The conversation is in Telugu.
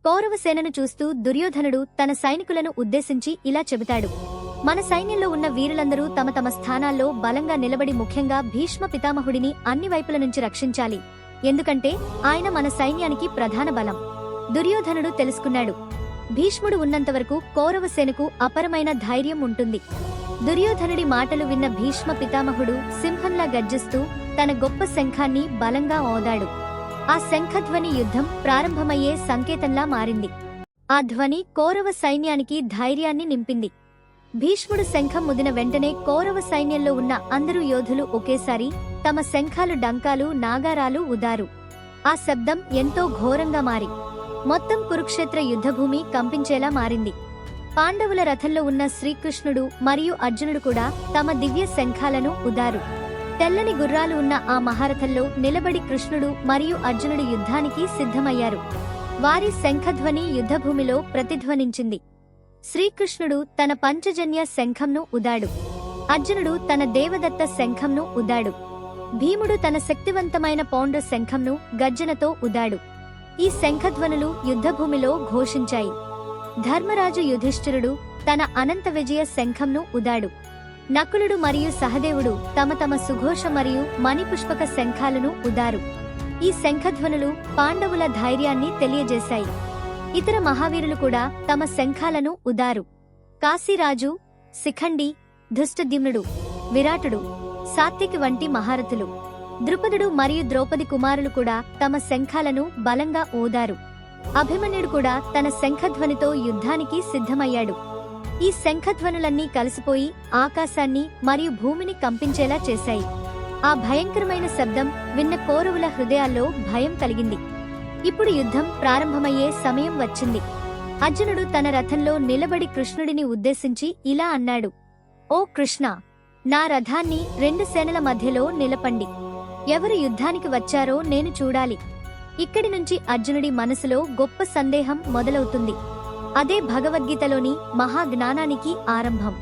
కౌరవ సేనను చూస్తూ దుర్యోధనుడు తన సైనికులను ఉద్దేశించి ఇలా చెబుతాడు. మన సైన్యంలో ఉన్న వీరులందరూ తమ తమ స్థానాల్లో బలంగా నిలబడి ముఖ్యంగా భీష్మ పితామహుడిని అన్ని వైపుల నుంచి రక్షించాలి. ఎందుకంటే ఆయన మన సైన్యానికి ప్రధాన బలం. దుర్యోధనుడు తెలుసుకున్నాడు. భీష్ముడు ఉన్నంతవరకు కౌరవ సేనకు అపరమైన ధైర్యం ఉంటుంది. దుర్యోధనుడి మాటలు విన్న భీష్మ పితామహుడు సింహంలా గర్జిస్తూ తన గొప్ప శంఖాన్ని బలంగా ఓదాడు. ఆ శంఖధ్వని యుద్ధం ప్రారంభమయ్యే సంకేతంలా మారింది. ఆ ధ్వని కౌరవ సైన్యానికి ధైర్యాన్ని నింపింది. భీష్ముడు శంఖం ముదిన వెంటనే కౌరవ సైన్యంలో ఉన్న అందరూ యోధులు ఒకేసారి తమ శంఖాలు, డంకాలు, నాగారాలు ఊదారు. ఆ శబ్దం ఎంతో ఘోరంగా మారి మొత్తం కురుక్షేత్ర యుద్ధభూమి కంపించేలా మారింది. పాండవుల రథంలో ఉన్న శ్రీకృష్ణుడు మరియు అర్జునుడు కూడా తమ దివ్య శంఖాలను ఊదారు. తెల్లని గుర్రాలు ఉన్న ఆ మహారథంలో నిలబడి కృష్ణుడు మరియు అర్జునుడు యుద్ధానికి సిద్ధమయ్యారు. వారి శంఖధ్వని యుద్ధభూమిలో ప్రతిధ్వనించింది. శ్రీకృష్ణుడు తన పంచజన్య శంఖంను ఊదాడు. అర్జునుడు తన దేవదత్త శంఖంను ఊదాడు. భీముడు తన శక్తివంతమైన పౌండ్ర శంఖంను గర్జనతో ఊదాడు. ఈ శంఖధ్వనులు యుద్ధభూమిలో ఘోషించాయి. ధర్మరాజు యుధిష్ఠిరుడు తన అనంత విజయ శంఖంను ఊదాడు. నకులుడు మరియు సహదేవుడు తమ తమ సుఘోష మరియు మణిపుష్పక శంఖాలను ఊదారు. ఈ శంఖధ్వనులు పాండవుల ధైర్యాన్ని తెలియజేశాయి. ఇతర మహావీరులు కూడా తమ శంఖాలను ఊదారు. కాశీరాజు, శిఖండి, ధృష్టద్యుమ్నుడు, విరాటుడు, సాత్యకి వంటి మహారథులు, ద్రుపదుడు మరియు ద్రౌపది కుమారులు కూడా తమ శంఖాలను బలంగా ఊదారు. అభిమన్యుడు కూడా తన శంఖధ్వనితో యుద్ధానికి సిద్ధమయ్యాడు. ఈ శంఖధ్వనులన్నీ కలిసిపోయి ఆకాశాన్ని మరియు భూమిని కంపించేలా చేశాయి. ఆ భయంకరమైన శబ్దం విన్న కౌరవుల హృదయాల్లో భయం కలిగింది. ఇప్పుడు యుద్ధం ప్రారంభమయ్యే సమయం వచ్చింది. అర్జునుడు తన రథంలో నిలబడి కృష్ణుడిని ఉద్దేశించి ఇలా అన్నాడు. ఓ కృష్ణ, నా రథాన్ని రెండు సేనల మధ్యలో నిలపండి. ఎవరు యుద్ధానికి వచ్చారో నేను చూడాలి. ఇక్కడి నుంచి అర్జునుడి మనసులో గొప్ప సందేహం మొదలవుతుంది. అదే భగవద్గీతలోని మహాజ్ఞానానికి ఆరంభం.